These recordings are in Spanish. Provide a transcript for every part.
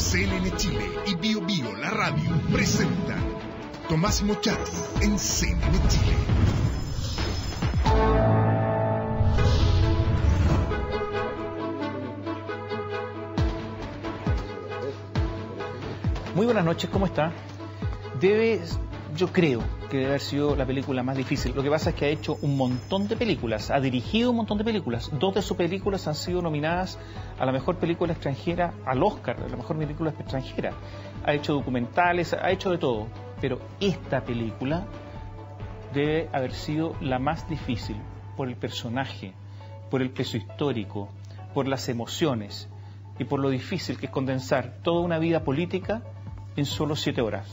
CNN Chile y Bio Bio, la radio, presentan Tomás Mocharo en CNN Chile. Muy buenas noches, ¿cómo está? Yo creo que debe haber sido la película más difícil. Lo que pasa es que ha hecho un montón de películas, ha dirigido un montón de películas. 2 de sus películas han sido nominadas a la mejor película extranjera, al Oscar, a la mejor película extranjera. Ha hecho documentales, ha hecho de todo. Pero esta película debe haber sido la más difícil por el personaje, por el peso histórico, por las emociones y por lo difícil que es condensar toda una vida política en solo 7 horas.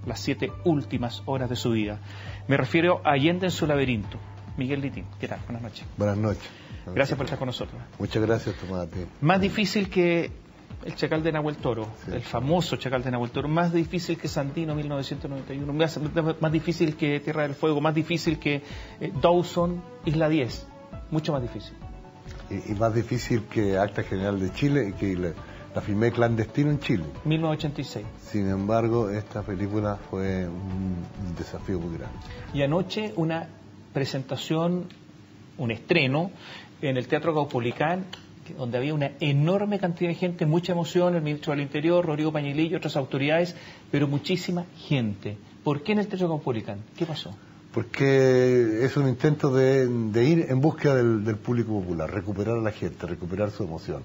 Las 7 últimas horas de su vida. Me refiero a Allende en su laberinto. Miguel Litín, ¿qué tal? Buenas noches. Buenas noches. Gracias por estar con nosotros. Muchas gracias, Tomás. Más difícil que el Chacal de Nahuel Toro, sí, el famoso Chacal de Nahuel Toro, más difícil que Sandino 1991, más difícil que Tierra del Fuego, más difícil que Dawson, Isla 10, mucho más difícil. Y más difícil que Acta General de Chile y que la filmé clandestino en Chile. 1986. Sin embargo, esta película fue un desafío muy grande. Y anoche una presentación, un estreno en el Teatro Caupolicán, donde había una enorme cantidad de gente, mucha emoción, el ministro del Interior, Rodrigo Pañilillo, otras autoridades, pero muchísima gente. ¿Por qué en el Teatro Caupolicán? ¿Qué pasó? Porque es un intento de ir en búsqueda del público popular, recuperar a la gente, recuperar su emoción.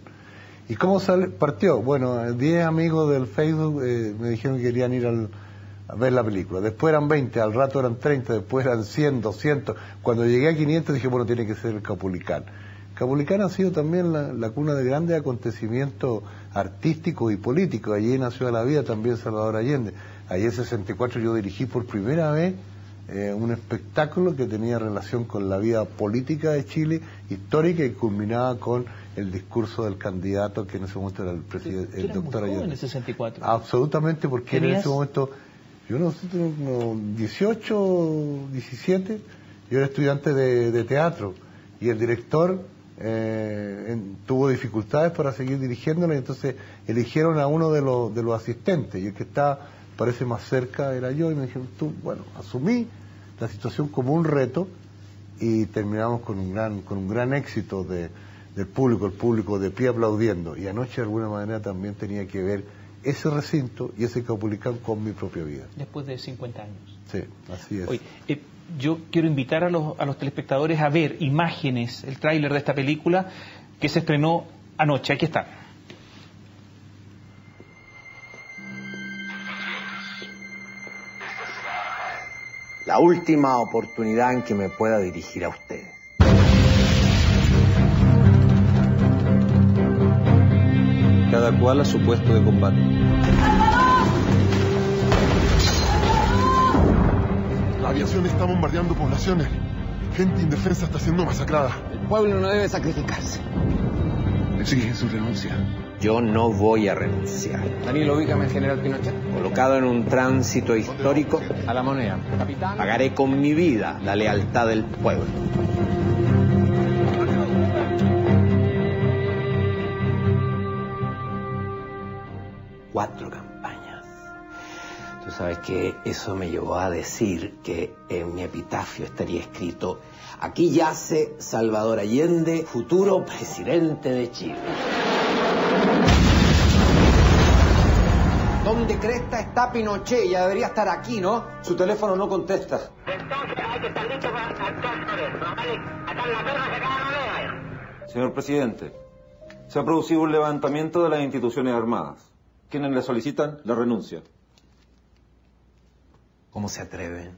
¿Y cómo partió? Bueno, 10 amigos del Facebook me dijeron que querían ir a ver la película. Después eran 20, al rato eran 30, después eran 100, 200. Cuando llegué a 500 dije, bueno, tiene que ser el Caupolicán. Caupolicán ha sido también la cuna de grandes acontecimientos artísticos y políticos. Allí nació a la vida también Salvador Allende. Allí en 64 yo dirigí por primera vez un espectáculo que tenía relación con la vida política de Chile, histórica, y culminaba con el discurso del candidato que en ese momento era el presidente, el doctor Allende. En el 64. Absolutamente, porque en ese momento, yo no sé, tengo 18, 17, yo era estudiante de teatro, y el director tuvo dificultades para seguir dirigiéndola, y entonces eligieron a uno de los asistentes, y el que está parece más cerca era yo, y me dijeron, bueno, asumí la situación como un reto, y terminamos con un gran éxito del público, el público de pie aplaudiendo, y anoche de alguna manera también tenía que ver ese recinto y ese Caupolicán con mi propia vida. Después de 50 años. Sí, así es. Oye, yo quiero invitar a los telespectadores a ver imágenes, el tráiler de esta película que se estrenó anoche. Aquí está. La última oportunidad en que me pueda dirigir a ustedes. Cada cual a su puesto de combate. La aviación está bombardeando poblaciones. Gente indefensa está siendo masacrada. El pueblo no debe sacrificarse. Exigen su renuncia. Yo no voy a renunciar. Danilo, ubícame al general Pinochet. Colocado en un tránsito histórico, A la moneda. Capitán. pagaré con mi vida la lealtad del pueblo. Cuatro campañas. Tú sabes que eso me llevó a decir que en mi epitafio estaría escrito: aquí yace Salvador Allende, futuro presidente de Chile. ¿Dónde cresta está Pinochet? Ya debería estar aquí, ¿no? Su teléfono no contesta. Entonces hay que estar listo para actuar con eso. Acá en la perra se cae la moneda. Señor presidente, se ha producido un levantamiento de las instituciones armadas. Quienes le solicitan la renuncia. ¿Cómo se atreven?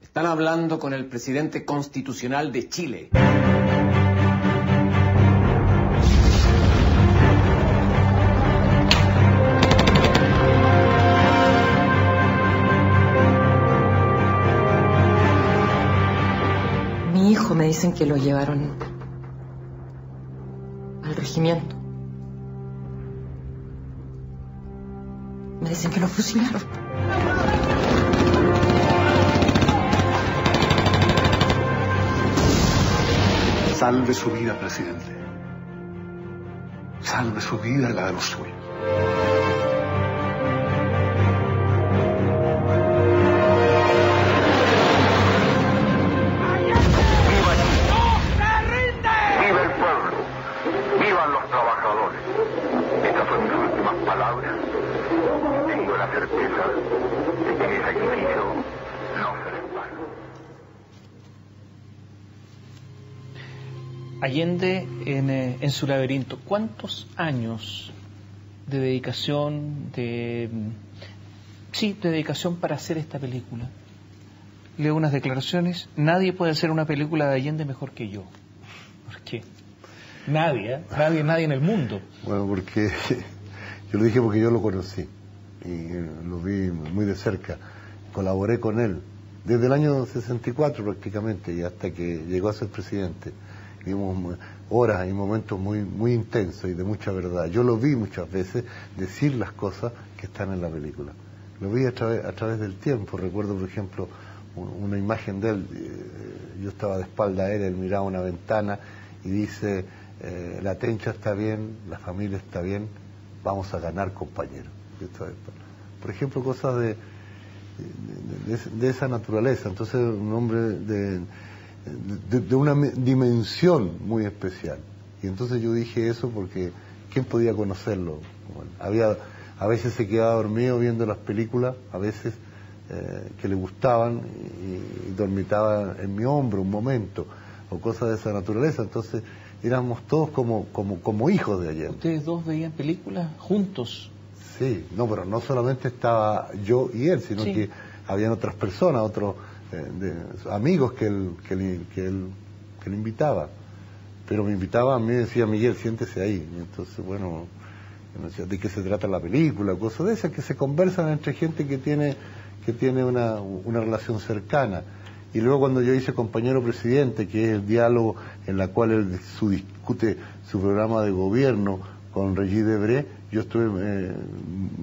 Están hablando con el presidente constitucional de Chile. Mi hijo me dicen que lo llevaron al regimiento. Me dicen que lo fusilaron. Salve su vida, presidente. salve su vida y la de los suyos. ¡Viva el pueblo! ¡Vivan los trabajadores! Estas son mis últimas palabras. Tengo la certeza de que mi sacrificio no será en vano. Allende en su laberinto, ¿cuántos años de dedicación, de dedicación para hacer esta película? Leo unas declaraciones: nadie puede hacer una película de Allende mejor que yo. ¿Por qué? Nadie en el mundo. Bueno, porque yo lo dije porque yo lo conocí y lo vi muy de cerca, colaboré con él desde el año 64 prácticamente y hasta que llegó a ser presidente. Vimos horas y momentos muy intensos y de mucha verdad. Yo lo vi muchas veces decir las cosas que están en la película. Lo vi a través del tiempo. Recuerdo, por ejemplo, una imagen de él. Yo estaba de espalda a él, él miraba una ventana y dice: la Tencha está bien, la familia está bien, vamos a ganar, compañeros. Por ejemplo, cosas de esa naturaleza. Entonces, un hombre de una dimensión muy especial. Y entonces yo dije eso porque ¿quién podía conocerlo? Bueno, a veces se quedaba dormido viendo las películas, a veces que le gustaban y dormitaba en mi hombro un momento, o cosas de esa naturaleza. Entonces éramos todos como hijos de Allende. ¿Ustedes dos veían películas juntos? Sí, no, pero no solamente estaba yo y él, sino que habían otras personas, otros amigos que él invitaba. Pero me invitaba, a mí me decía: Miguel, siéntese ahí. Y entonces, bueno, me decía: ¿de qué se trata la película? Cosas de esas que se conversan entre gente que tiene una relación cercana. Y luego, cuando yo hice Compañero Presidente, que es el diálogo en la cual él discute su programa de gobierno con Regis Debray,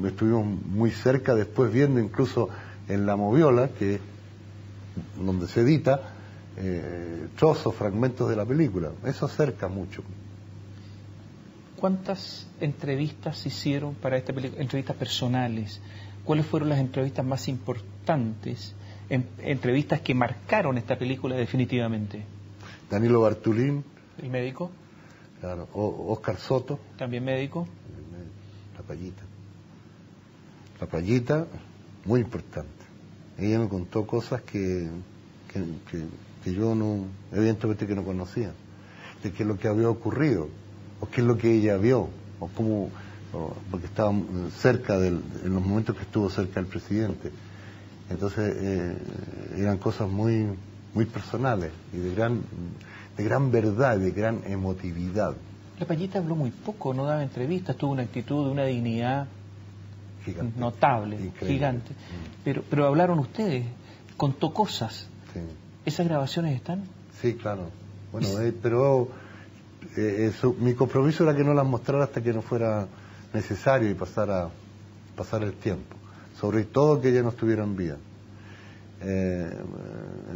estuvimos muy cerca, después viendo incluso en La Moviola, que donde se edita trozos, fragmentos de la película. Eso acerca mucho. ¿Cuántas entrevistas hicieron para esta película? Entrevistas personales. ¿Cuáles fueron las entrevistas más importantes? Entrevistas que marcaron esta película definitivamente. Danilo Bartolín. ¿El médico? Claro. Oscar Soto. ¿También médico? La Payita, muy importante. Ella me contó cosas que yo no, evidentemente que no conocía, de qué es lo que había ocurrido, o qué es lo que ella vio, o cómo, porque estaba cerca en los momentos que estuvo cerca del presidente. Entonces eran cosas muy personales y de gran verdad, de gran emotividad. La Payita habló muy poco, no daba entrevistas, tuvo una actitud, una dignidad gigante, notable, increíble, gigante. Pero hablaron ustedes, contó cosas. Sí. ¿Esas grabaciones están? Sí, claro. Bueno, pero mi compromiso era que no las mostrara hasta que no fuera necesario y pasar el tiempo. Sobre todo que ella no estuviera en vida.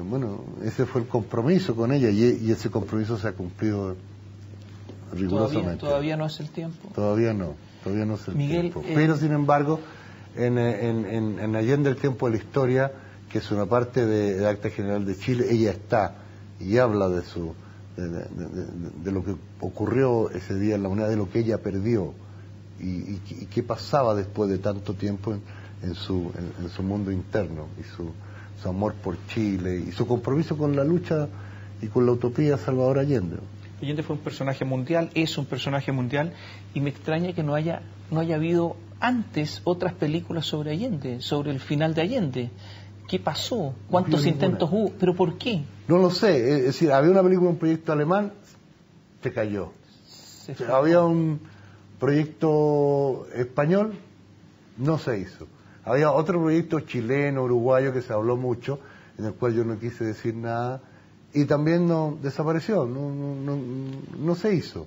Bueno, ese fue el compromiso con ella y ese compromiso se ha cumplido rigurosamente. ¿Todavía no es el tiempo? Todavía no es el Miguel, tiempo. Pero sin embargo, en Allende el tiempo de la historia, que es una parte de Acta General de Chile, ella está y habla de lo que ocurrió ese día en la unidad, de lo que ella perdió y qué pasaba después de tanto tiempo en su mundo interno y su amor por Chile y su compromiso con la lucha y con la utopía de Salvador Allende. Allende fue un personaje mundial, es un personaje mundial, y me extraña que no haya habido antes otras películas sobre Allende, sobre el final de Allende. ¿Qué pasó? ¿Cuántos intentos hubo? ¿Pero por qué? No lo sé. Es decir, había una película, un proyecto alemán, se cayó. Había un proyecto español, no se hizo. Había otro proyecto chileno, uruguayo, que se habló mucho, en el cual yo no quise decir nada, y también desapareció, no se hizo.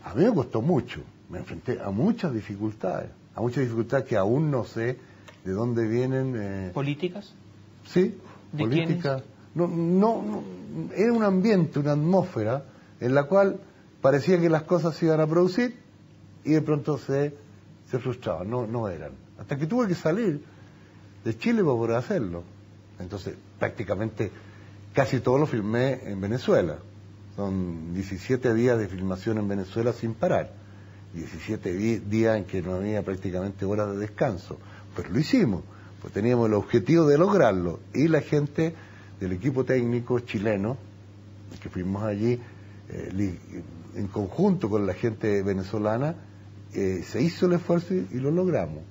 A mí me costó mucho, me enfrenté a muchas dificultades que aún no sé de dónde vienen. ¿Políticas? Sí, políticas. No, era un ambiente, una atmósfera en la cual parecía que las cosas se iban a producir y de pronto se frustraban, no eran. Hasta que tuve que salir de Chile para poder hacerlo. Entonces, prácticamente casi todo lo filmé en Venezuela. Son 17 días de filmación en Venezuela sin parar. 17 días en que no había prácticamente horas de descanso. Pero lo hicimos, pues teníamos el objetivo de lograrlo. Y la gente del equipo técnico chileno, que fuimos allí en conjunto con la gente venezolana, se hizo el esfuerzo y lo logramos.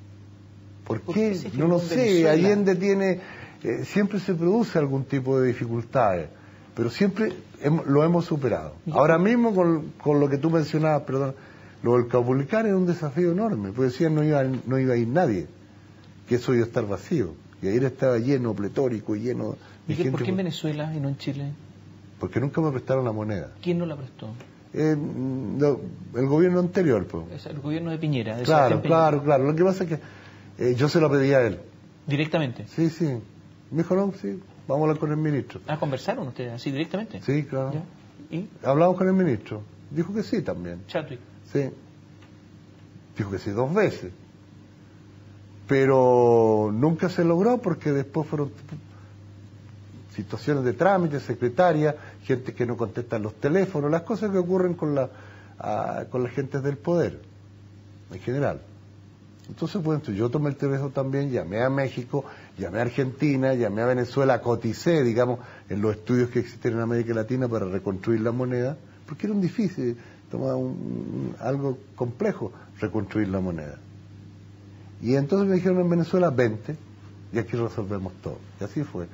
¿Por qué? No lo sé. Allende tiene... siempre se produce algún tipo de dificultades, pero siempre lo hemos superado. Ahora mismo con lo que tú mencionabas, perdón, lo del Caupolicán era un desafío enorme, porque decían no iba a ir nadie, que eso iba a estar vacío, y ayer estaba lleno, pletórico, lleno de gente. ¿Por qué en Venezuela y no en Chile? Porque nunca me prestaron la moneda. ¿Quién no la prestó? El gobierno anterior, pues. El gobierno de Piñera. De claro. Lo que pasa es que yo se lo pedí a él. ¿Directamente? Sí. Me dijo, no, sí, vamos a hablar con el ministro. ¿Conversaron ustedes así directamente? Sí, claro. ¿Ya? ¿Y? Hablamos con el ministro. Dijo que sí también. Chadwick. Sí. Dijo que sí 2 veces. Pero nunca se logró porque después fueron situaciones de trámite, secretaria, gente que no contesta los teléfonos, las cosas que ocurren con las gentes del poder, en general. Entonces, pues, yo tomé el teléfono también, llamé a México, llamé a Argentina, llamé a Venezuela, coticé, digamos, en los estudios que existen en América Latina para reconstruir la moneda, porque era un difícil, algo complejo reconstruir la moneda. Y entonces me dijeron en Venezuela, 20, y aquí resolvemos todo. Y así fue.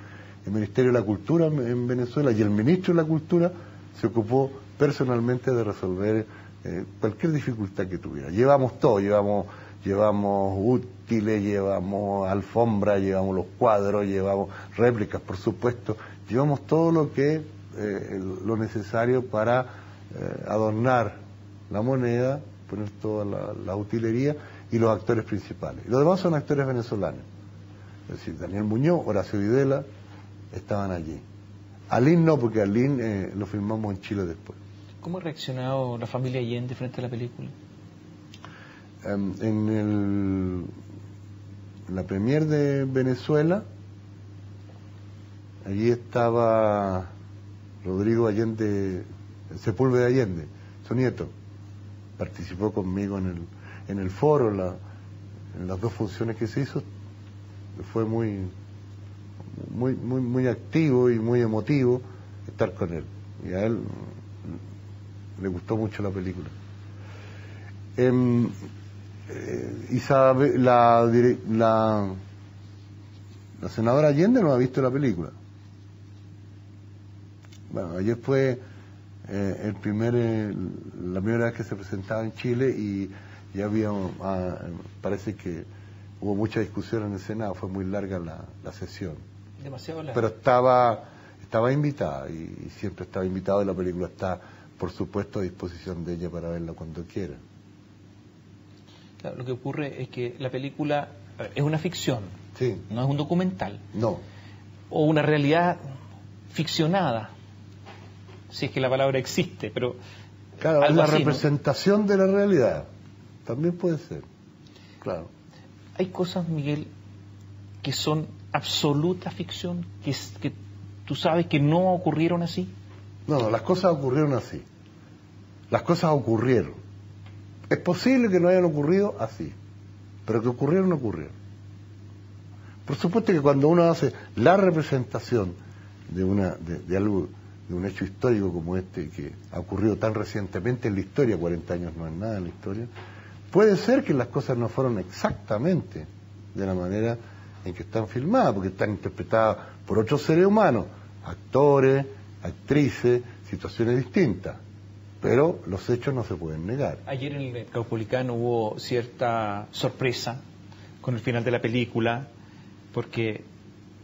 El Ministerio de la Cultura en Venezuela y el Ministro de la Cultura se ocupó personalmente de resolver cualquier dificultad que tuviera. Llevamos todo, llevamos útiles, llevamos alfombra, llevamos los cuadros, llevamos réplicas, por supuesto, llevamos todo lo necesario para adornar la moneda, poner toda la utilería y los actores principales. Y los demás son actores venezolanos. Es decir, Daniel Muñoz, Horacio Videla, estaban allí. Alín no, porque Alín lo filmamos en Chile después. ¿Cómo ha reaccionado la familia Allende frente a la película? En la premier de Venezuela, allí estaba Rodrigo Allende, Sepúlveda Allende, su nieto. Participó conmigo en el foro, en las 2 funciones que se hizo. Fue muy activo y muy emotivo estar con él. Y a él le gustó mucho la película. Isabel, la senadora Allende no ha visto la película. Bueno, ayer fue la primera vez que se presentaba en Chile y ya había, parece que hubo mucha discusión en el Senado, fue muy larga la sesión. Demasiado larga. Pero estaba invitada y siempre estaba invitada y la película está, por supuesto, a disposición de ella para verla cuando quiera. Claro, lo que ocurre es que la película es una ficción, sí. No es un documental. No. O una realidad ficcionada, si es que la palabra existe, pero... Claro, es la así, representación, ¿no?, de la realidad. También puede ser, claro. Hay cosas, Miguel, que son absoluta ficción, que tú sabes que no ocurrieron así. No, las cosas ocurrieron así. Las cosas ocurrieron. Es posible que no hayan ocurrido así, pero que ocurrieron. Por supuesto que cuando uno hace la representación de algo, de un hecho histórico como este, que ha ocurrido tan recientemente en la historia, 40 años no es nada en la historia, puede ser que las cosas no fueron exactamente de la manera en que están filmadas, porque están interpretadas por otros seres humanos, actores, actrices, situaciones distintas. Pero los hechos no se pueden negar. Ayer en el Caupolicán hubo cierta sorpresa con el final de la película, porque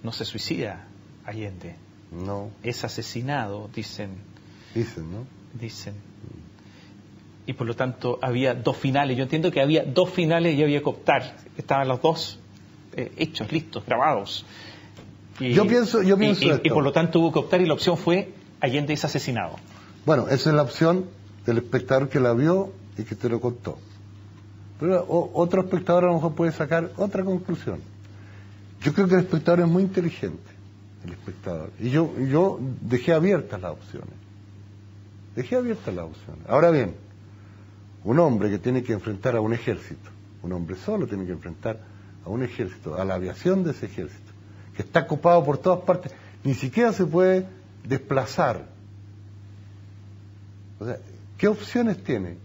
no se suicida Allende. No. Es asesinado, dicen. Dicen, ¿no? Dicen. Y por lo tanto había 2 finales. Yo entiendo que había 2 finales y había que optar. Estaban los 2 hechos, listos, grabados. Yo pienso esto. Y por lo tanto hubo que optar y la opción fue Allende es asesinado. Bueno, esa es la opción del espectador que la vio y que te lo contó. Pero otro espectador a lo mejor puede sacar otra conclusión. Yo creo que el espectador es muy inteligente, el espectador. Y yo dejé abiertas las opciones. Ahora bien, un hombre que tiene que enfrentar a un ejército, un hombre solo tiene que enfrentar a un ejército, a la aviación de ese ejército, que está ocupado por todas partes, ni siquiera se puede desplazar. O sea, ¿qué opciones tiene?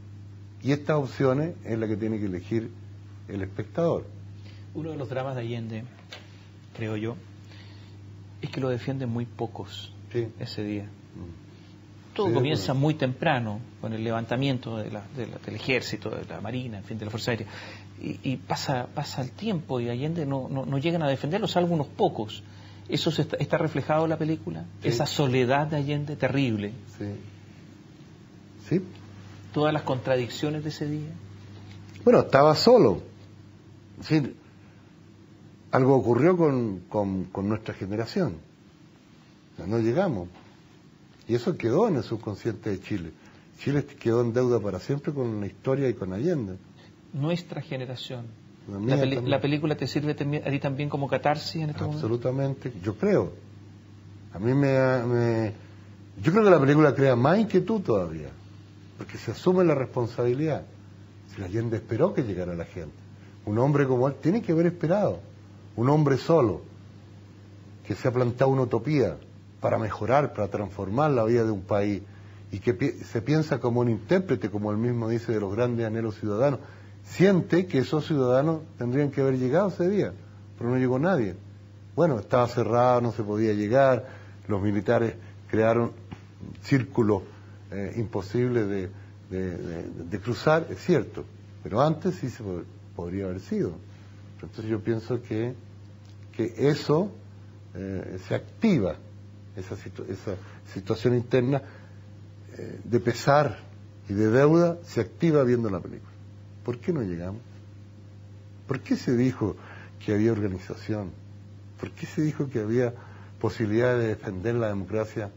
Y estas opciones es la que tiene que elegir el espectador. Uno de los dramas de Allende, creo yo, es que lo defienden muy pocos ese día. Todo comienza muy temprano, con el levantamiento del ejército, de la marina, en fin, de la Fuerza Aérea. Y pasa el tiempo y Allende no llegan a defenderlo, salvo unos pocos. ¿Eso está reflejado en la película? Sí. Esa soledad de Allende terrible. Sí. Todas las contradicciones de ese día. Bueno, estaba solo. Es decir, algo ocurrió con nuestra generación. No llegamos. Y eso quedó en el subconsciente de Chile. Chile quedó en deuda para siempre con la historia y con Allende. Nuestra generación. La película te sirve a ti también como catarsis en este momento? Absolutamente, yo creo. A mí yo creo que la película crea más inquietud todavía, porque se asume la responsabilidad. Si Allende esperó que llegara la gente, un hombre como él tiene que haber esperado, un hombre solo, que se ha plantado una utopía para mejorar, para transformar la vida de un país, y que se piensa como un intérprete, como él mismo dice, de los grandes anhelos ciudadanos. Siente que esos ciudadanos tendrían que haber llegado ese día, pero no llegó nadie. Bueno, estaba cerrado, no se podía llegar, los militares crearon círculos imposibles de cruzar, es cierto, pero antes sí se podría haber sido. Entonces yo pienso que eso se activa, esa situación interna de pesar y de deuda se activa viendo la película. ¿Por qué no llegamos? ¿Por qué se dijo que había organización? ¿Por qué se dijo que había posibilidad de defender la democracia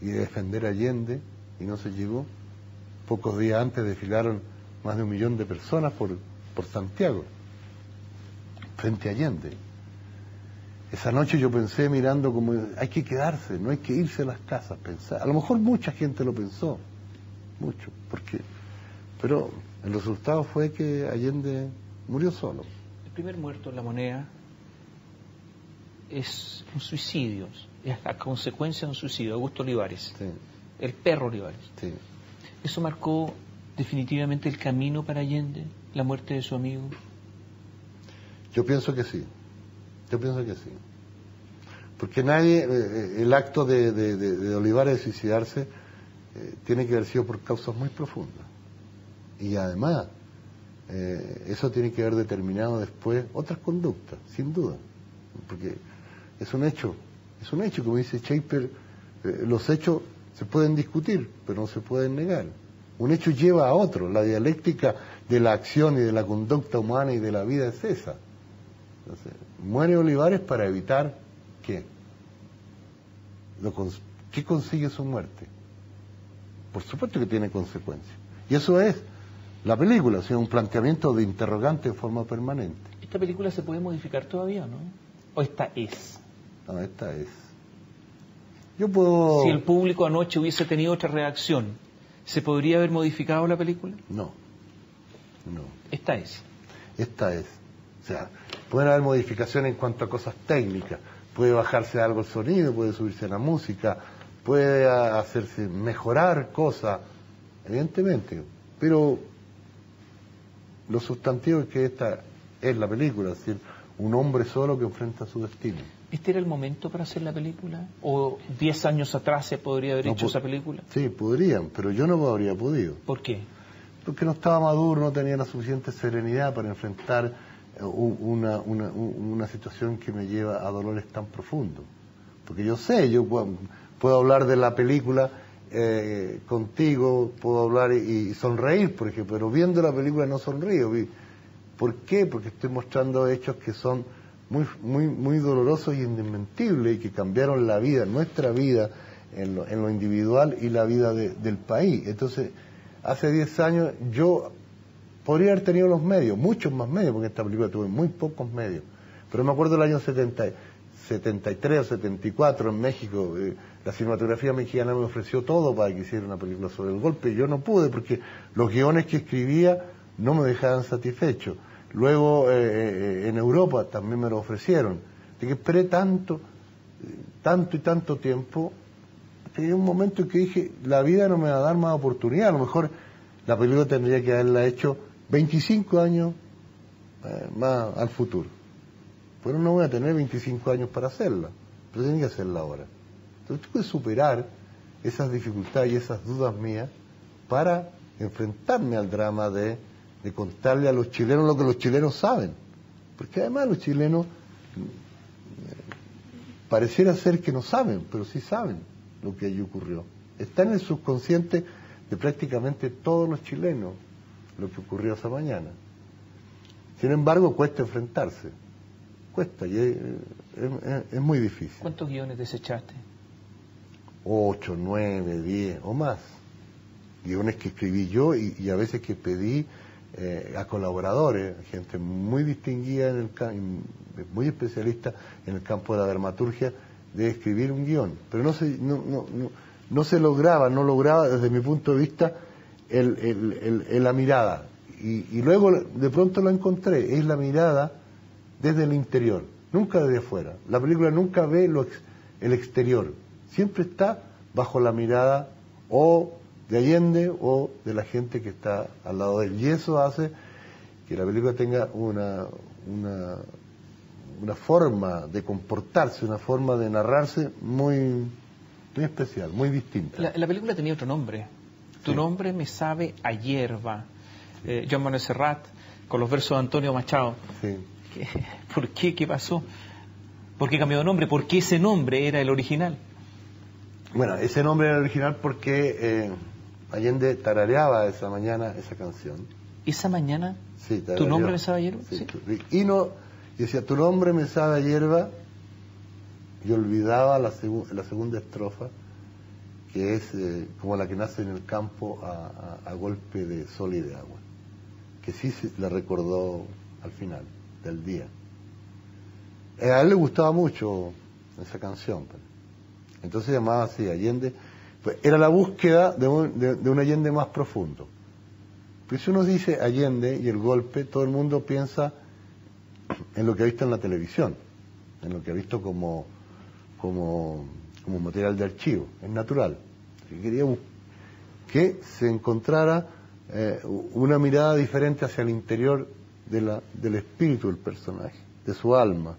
y de defender a Allende y no se llegó? Pocos días antes desfilaron más de 1 millón de personas por Santiago, frente a Allende. Esa noche yo pensé mirando como hay que quedarse, no hay que irse a las casas, pensar. A lo mejor mucha gente lo pensó, mucho, pero el resultado fue que Allende murió solo. El primer muerto en La Moneda es un suicidio, es la consecuencia de un suicidio, Augusto Olivares, el perro Olivares. Sí. ¿Eso marcó definitivamente el camino para Allende, la muerte de su amigo? Yo pienso que sí. Porque el acto de Olivares de suicidarse tiene que haber sido por causas muy profundas. Y además, eso tiene que haber determinado después otras conductas, sin duda. Porque es un hecho, como dice Schaeffer, los hechos se pueden discutir, pero no se pueden negar. Un hecho lleva a otro, la dialéctica de la acción y de la conducta humana y de la vida es esa. Entonces, muere Olivares para evitar ¿qué? ¿Qué consigue su muerte? Por supuesto que tiene consecuencias. Y eso es la película, o sea, un planteamiento de interrogante en forma permanente. ¿Esta película se puede modificar todavía, no? ¿O esta es? No, esta es. Yo puedo... Si el público anoche hubiese tenido otra reacción, ¿se podría haber modificado la película? No. Esta es. O sea, pueden haber modificaciones en cuanto a cosas técnicas. Puede bajarse algo el sonido, puede subirse la música, puede hacerse mejorar cosas, evidentemente. Pero lo sustantivo es que esta es la película, es decir, un hombre solo que enfrenta su destino. ¿Este era el momento para hacer la película? ¿O 10 años atrás se podría haber hecho esa película? Sí, podrían, pero yo no habría podido. ¿Por qué? Porque no estaba maduro, no tenía la suficiente serenidad para enfrentar una situación que me lleva a dolores tan profundos. Porque yo puedo hablar de la película contigo, puedo hablar y sonreír, por ejemplo, pero viendo la película no sonrío. ¿Por qué? Porque estoy mostrando hechos que son muy dolorosos y indesmentibles y que cambiaron la vida, nuestra vida en lo individual y la vida del país. Entonces, hace 10 años yo podría haber tenido los medios, muchos más medios, porque esta película tuvo muy pocos medios. Pero me acuerdo del año 73 o 74 en México, la cinematografía mexicana me ofreció todo para que hiciera una película sobre el golpe, y yo no pude porque los guiones que escribía no me dejaban satisfecho. Luego en Europa también me lo ofrecieron. Así que esperé tanto tiempo, que hay un momento en que dije, la vida no me va a dar más oportunidad, a lo mejor la película tendría que haberla hecho 25 años más al futuro. Pero no voy a tener 25 años para hacerla, pero tengo que hacerla ahora. Entonces tengo que superar esas dificultades y esas dudas mías para enfrentarme al drama de contarle a los chilenos lo que los chilenos saben. Porque además los chilenos pareciera ser que no saben, pero sí saben lo que allí ocurrió. Está en el subconsciente de prácticamente todos los chilenos lo que ocurrió esa mañana. Sin embargo, cuesta enfrentarse. Cuesta, y es muy difícil. ¿Cuántos guiones desechaste? 8, 9, 10 o más. Guiones que escribí yo y a veces que pedí a colaboradores, gente muy distinguida, muy especialista en el campo de la dramaturgia, de escribir un guión. Pero no se lograba desde mi punto de vista la mirada. Y luego de pronto lo encontré, es la mirada desde el interior, nunca desde afuera. La película nunca ve el exterior, siempre está bajo la mirada o de Allende o de la gente que está al lado de él. Y eso hace que la película tenga una forma de comportarse, una forma de narrarse muy especial, muy distinta. La película tenía otro nombre. Tu nombre me sabe a hierba. Joan Manuel Serrat, con los versos de Antonio Machado. Sí. ¿Por qué? ¿Qué pasó? ¿Por qué cambió de nombre? ¿Por qué ese nombre era el original? Bueno, ese nombre era el original porque Allende tarareaba esa mañana esa canción. ¿Esa mañana? Sí, ¿Tu nombre me sabe a hierba? Sí. Y decía, tu nombre me sabe a hierba, y olvidaba la segunda estrofa, que es como la que nace en el campo a golpe de sol y de agua, que sí la recordó al final del día. A él le gustaba mucho esa canción, entonces llamaba así Allende. Pues era la búsqueda de un Allende más profundo. Pues si uno dice Allende y el golpe, todo el mundo piensa en lo que ha visto en la televisión, en lo que ha visto como material de archivo. Es natural. Quería que se encontrara una mirada diferente hacia el interior del espíritu del personaje, de su alma,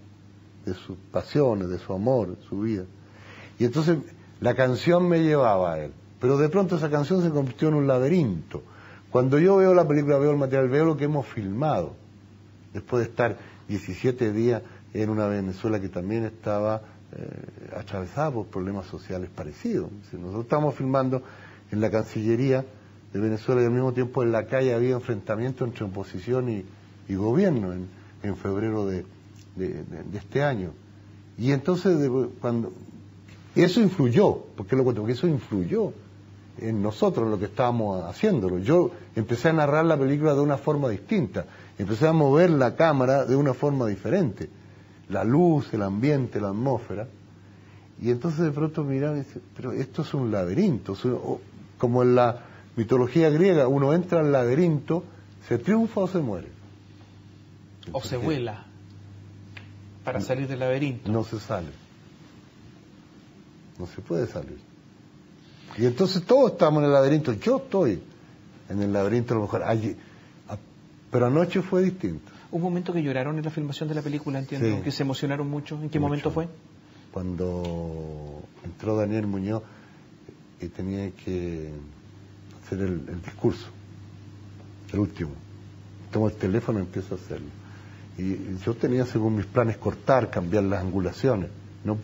de sus pasiones, de su amor, de su vida. Y entonces la canción me llevaba a él, pero de pronto esa canción se convirtió en un laberinto. Cuando yo veo la película, veo el material, veo lo que hemos filmado, después de estar 17 días en una Venezuela que también estaba atravesada por problemas sociales parecidos. Nosotros estábamos filmando en la Cancillería de Venezuela y al mismo tiempo en la calle había enfrentamientos entre oposición y gobierno en febrero de este año. Y entonces cuando eso influyó, ¿por qué lo cuento? Porque eso influyó en nosotros, en lo que estábamos haciéndolo. Yo empecé a narrar la película de una forma distinta, empecé a mover la cámara de una forma diferente, la luz, el ambiente, la atmósfera, y entonces de pronto miraba y dice, pero esto es un laberinto, como en la mitología griega, uno entra al laberinto, se triunfa o se muere. Entonces, o se vuela para salir del laberinto. No se sale. No se puede salir. Y entonces todos estamos en el laberinto. Yo estoy en el laberinto a lo mejor. Allí, pero anoche fue distinto. Un momento que lloraron en la filmación de la película, entiendo, sí, que se emocionaron mucho. ¿En qué momento fue? Cuando entró Daniel Muñoz y tenía que hacer el discurso, el último. Tomo el teléfono y empiezo a hacerlo. Y yo tenía, según mis planes, cortar, cambiar las angulaciones. No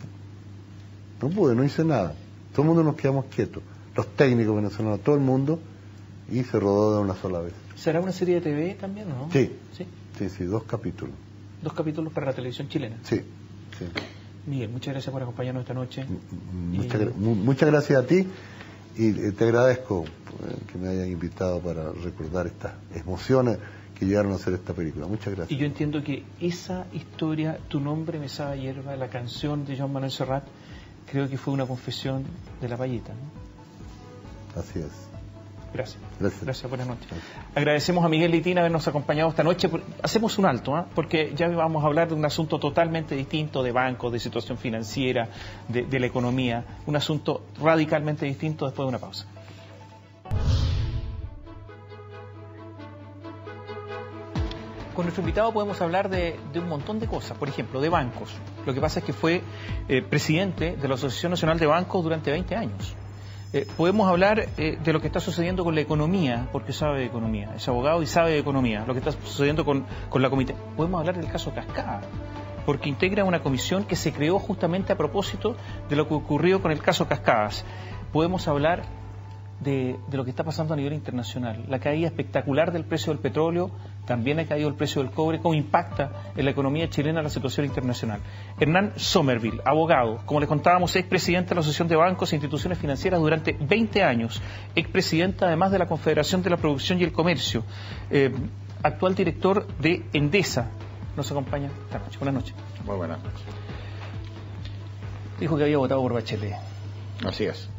pude, no hice nada. Todo el mundo nos quedamos quietos. Los técnicos venezolanos, todo el mundo, y se rodó de una sola vez. ¿Será una serie de TV también, no? Sí, 2 capítulos. 2 capítulos para la televisión chilena. Sí. Miguel, muchas gracias por acompañarnos esta noche. Muchas gracias a ti. Y te agradezco que me hayan invitado para recordar estas emociones que llegaron a hacer esta película. Muchas gracias. Y yo entiendo que esa historia, Tu nombre me sabe a hierba, la canción de Joan Manuel Serrat, creo que fue una confesión de la Payeta, ¿no? Así es. Gracias. Gracias. Buenas noches. Agradecemos a Miguel Litina habernos acompañado esta noche. Hacemos un alto, porque ya vamos a hablar de un asunto totalmente distinto, de bancos, de situación financiera, de la economía. Un asunto radicalmente distinto después de una pausa. Con nuestro invitado podemos hablar de un montón de cosas, por ejemplo, de bancos. Lo que pasa es que fue presidente de la Asociación Nacional de Bancos durante 20 años. Podemos hablar de lo que está sucediendo con la economía, porque sabe de economía, es abogado y sabe de economía, lo que está sucediendo con la comité. Podemos hablar del caso Cascada, porque integra una comisión que se creó justamente a propósito de lo que ocurrió con el caso Cascadas. Podemos hablar de lo que está pasando a nivel internacional, la caída espectacular del precio del petróleo, también ha caído el precio del cobre, cómo impacta en la economía chilena la situación internacional. Hernán Somerville, abogado, como les contábamos, expresidente de la Asociación de Bancos e Instituciones Financieras durante 20 años, expresidente además de la Confederación de la Producción y el Comercio, actual director de Endesa, nos acompaña esta noche. Buenas noches. Muy buenas noches. Dijo que había votado por Bachelet. Así es.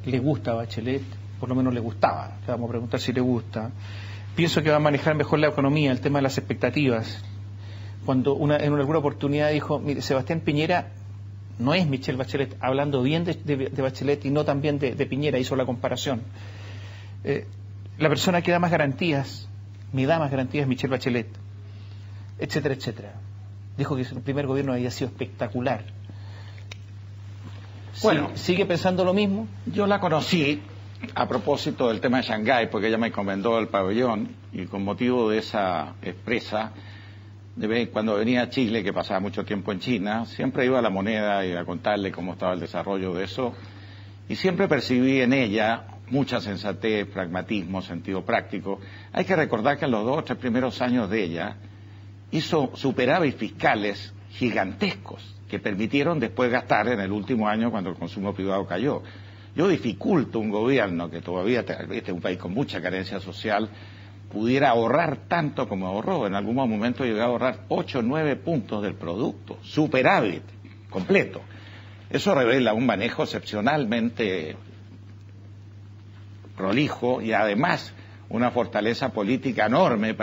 ¿Le gusta a Bachelet? Por lo menos le gustaba. Le vamos a preguntar si le gusta. Pienso que va a manejar mejor la economía, el tema de las expectativas. Cuando en alguna oportunidad dijo, mire, Sebastián Piñera no es Michelle Bachelet, hablando bien de Bachelet y no también de Piñera, hizo la comparación. La persona que da más garantías, me da más garantías Michelle Bachelet, etcétera, etcétera. Dijo que su primer gobierno había sido espectacular. Bueno, ¿sigue pensando lo mismo? Yo la conocí a propósito del tema de Shanghái, porque ella me encomendó el pabellón, y con motivo de esa expresa, cuando venía a Chile, que pasaba mucho tiempo en China, siempre iba a La Moneda y a contarle cómo estaba el desarrollo de eso, y siempre percibí en ella mucha sensatez, pragmatismo, sentido práctico. Hay que recordar que en los 2 o 3 primeros años de ella hizo superávit fiscales gigantescos que permitieron después gastar en el último año cuando el consumo privado cayó. Yo dificulto un gobierno que todavía, este es un país con mucha carencia social, pudiera ahorrar tanto como ahorró. En algún momento llegó a ahorrar 8 o 9 puntos del producto, superávit completo. Eso revela un manejo excepcionalmente prolijo y además una fortaleza política enorme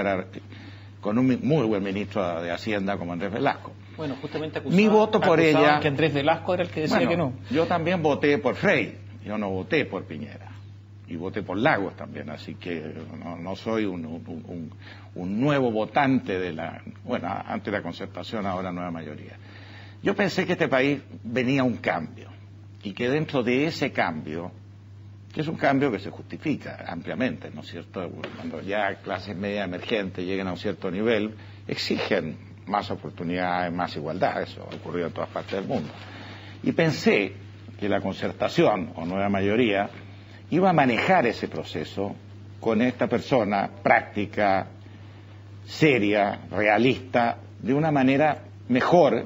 con un muy buen ministro de Hacienda como Andrés Velasco. Bueno, justamente mi voto por ella, que Andrés Velasco era el que decía que no. Yo también voté por Frei, yo no voté por Piñera, y voté por Lagos también, así que no soy un nuevo votante de antes de la Concertación, ahora nueva mayoría. Yo pensé que este país venía un cambio, y que dentro de ese cambio, que es un cambio que se justifica ampliamente, ¿no es cierto? Cuando ya clases medias emergentes lleguen a un cierto nivel, exigen más oportunidades, más igualdad. Eso ha ocurrido en todas partes del mundo. Y pensé que la Concertación, o nueva mayoría, iba a manejar ese proceso con esta persona práctica, seria, realista, de una manera mejor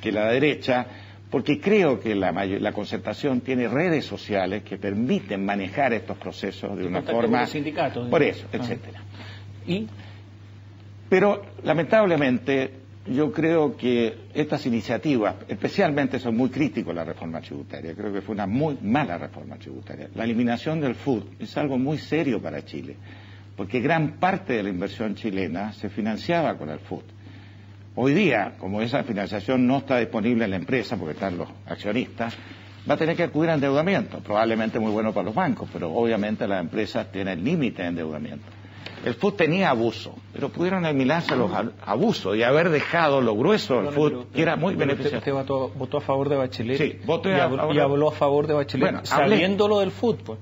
que la derecha, porque creo que la Concertación tiene redes sociales que permiten manejar estos procesos de una forma... Los sindicatos, por eso, etcétera. Pero, lamentablemente, yo creo que estas iniciativas, especialmente son muy críticos a la reforma tributaria, creo que fue una muy mala reforma tributaria. La eliminación del FUT es algo muy serio para Chile, porque gran parte de la inversión chilena se financiaba con el FUT. Hoy día, como esa financiación no está disponible en la empresa, porque están los accionistas, va a tener que acudir a endeudamiento, probablemente muy bueno para los bancos, pero obviamente las empresas tienen límite de endeudamiento. El FUT tenía abuso, pero pudieron eliminarse los abusos y haber dejado lo grueso del FUT, que era muy beneficioso. Usted votó a favor de Bachelet, sí, y habló a favor de Bachelet, sabiendo lo del FUT, pues.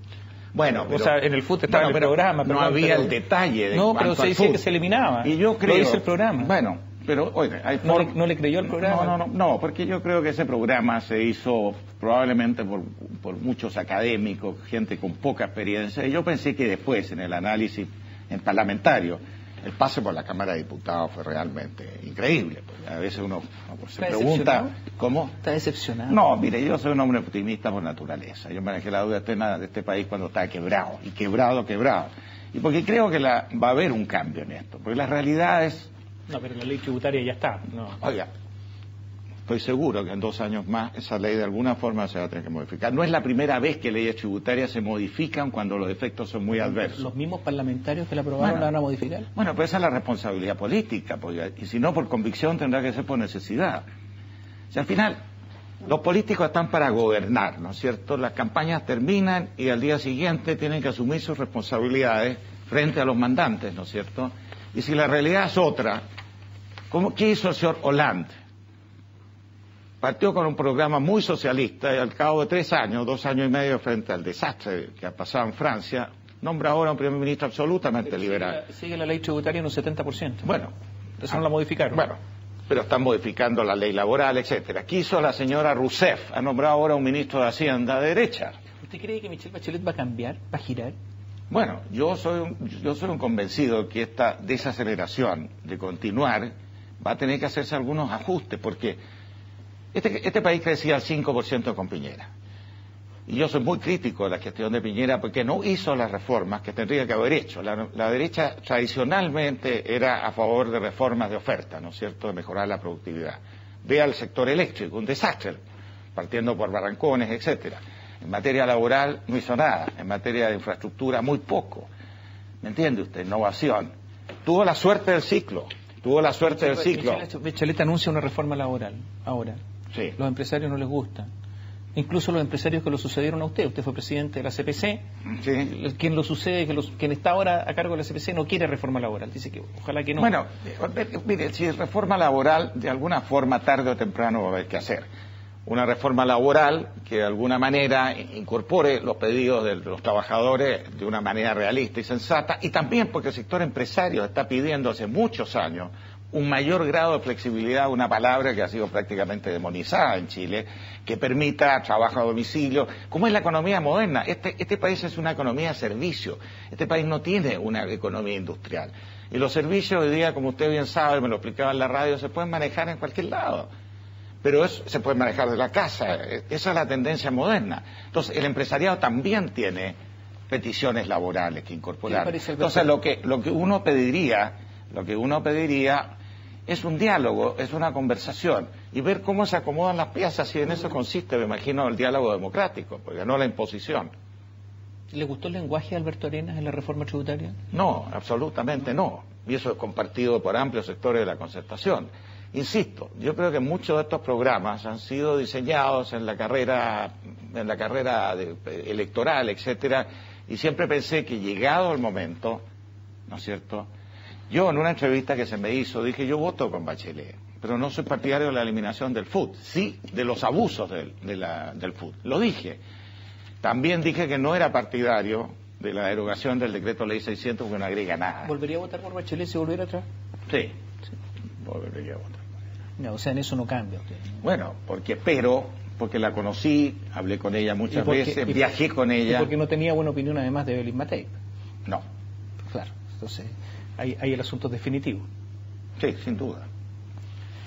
Bueno, pero, o sea, en el FUT estaba el programa. No había el detalle de no, pero se decía que se eliminaba. Y yo creo... Lo dice el programa. Bueno, pero, oiga... ¿No le creyó el programa? No, porque yo creo que ese programa se hizo probablemente por muchos académicos, gente con poca experiencia, y yo pensé que después, en el análisis en parlamentario, el pase por la Cámara de Diputados fue realmente increíble. Porque a veces uno se pregunta, ¿cómo? ¿Está decepcionado? No, mire, yo soy un hombre optimista por naturaleza. Yo manejé la deuda externa de este país cuando estaba quebrado, y quebrado. Y porque creo que va a haber un cambio en esto, porque la realidad es... No, pero la ley tributaria ya está. No. Oiga, estoy seguro que en 2 años más esa ley de alguna forma se va a tener que modificar. No es la primera vez que leyes tributarias se modifican cuando los efectos son muy adversos. ¿Los mismos parlamentarios que la aprobaron la van a modificar? Bueno, pues esa es la responsabilidad política, y si no por convicción tendrá que ser por necesidad. O sea, al final, los políticos están para gobernar, ¿no es cierto? Las campañas terminan y al día siguiente tienen que asumir sus responsabilidades frente a los mandantes, ¿no es cierto? Y si la realidad es otra, ¿qué hizo el señor Hollande? Partió con un programa muy socialista y al cabo de 3 años, 2 años y medio frente al desastre que ha pasado en Francia, nombra ahora un primer ministro absolutamente liberal. Sigue la ley tributaria en un 70%. Bueno. Eso no la modificaron. Bueno, pero están modificando la ley laboral, etcétera. ¿Qué hizo la señora Rousseff? Ha nombrado ahora un ministro de Hacienda de derecha. ¿Usted cree que Michelle Bachelet va a cambiar, va a girar? Bueno, yo soy un convencido que esta desaceleración de continuar va a tener que hacerse algunos ajustes, porque este país crecía al 5% con Piñera. Y yo soy muy crítico de la gestión de Piñera porque no hizo las reformas que tendría que haber hecho. La derecha tradicionalmente era a favor de reformas de oferta, ¿no es cierto?, de mejorar la productividad. Vea el sector eléctrico, un desastre, partiendo por barrancones, etcétera. En materia laboral no hizo nada, en materia de infraestructura muy poco. ¿Me entiende usted? Innovación. Tuvo la suerte del ciclo. Bachelet anuncia una reforma laboral ahora. Sí. Los empresarios no les gusta. Incluso los empresarios que lo sucedieron a usted. Usted fue presidente de la CPC. Sí. Quien lo sucede, quien está ahora a cargo de la CPC no quiere reforma laboral. Dice que ojalá que no. Bueno, mire, si es reforma laboral, de alguna forma, tarde o temprano va a haber que hacer. Una reforma laboral que de alguna manera incorpore los pedidos de los trabajadores de una manera realista y sensata, y también porque el sector empresario está pidiendo hace muchos años un mayor grado de flexibilidad, una palabra que ha sido prácticamente demonizada en Chile, que permita trabajo a domicilio. ¿Cómo es la economía moderna? Este país es una economía de servicio. Este país no tiene una economía industrial. Y los servicios hoy día, como usted bien sabe, me lo explicaba en la radio, se pueden manejar en cualquier lado. Pero eso se puede manejar de la casa. Esa es la tendencia moderna. Entonces, el empresariado también tiene peticiones laborales que incorporar. Entonces, lo que uno pediría es un diálogo, es una conversación, y ver cómo se acomodan las piezas, y en eso consiste, me imagino, el diálogo democrático, porque no la imposición. ¿Le gustó el lenguaje de Alberto Arenas en la reforma tributaria? No, absolutamente no. Y eso es compartido por amplios sectores de la concertación. Insisto, yo creo que muchos de estos programas han sido diseñados en la carrera electoral, etcétera, y siempre pensé que llegado el momento, ¿no es cierto?, yo en una entrevista que se me hizo dije, yo voto con Bachelet, pero no soy partidario de la eliminación del FUT, sí de los abusos del FUT, lo dije. También dije que no era partidario de la derogación del decreto ley 600 porque no agrega nada. ¿Volvería a votar por Bachelet si volviera atrás? Sí. Volvería a votar. No, o sea, en eso no cambia usted. Bueno, porque la conocí, hablé con ella muchas veces, viajé con ella. Y porque no tenía buena opinión además de Evelyn Matei. No. Claro, entonces hay el asunto definitivo. Sí, sin duda.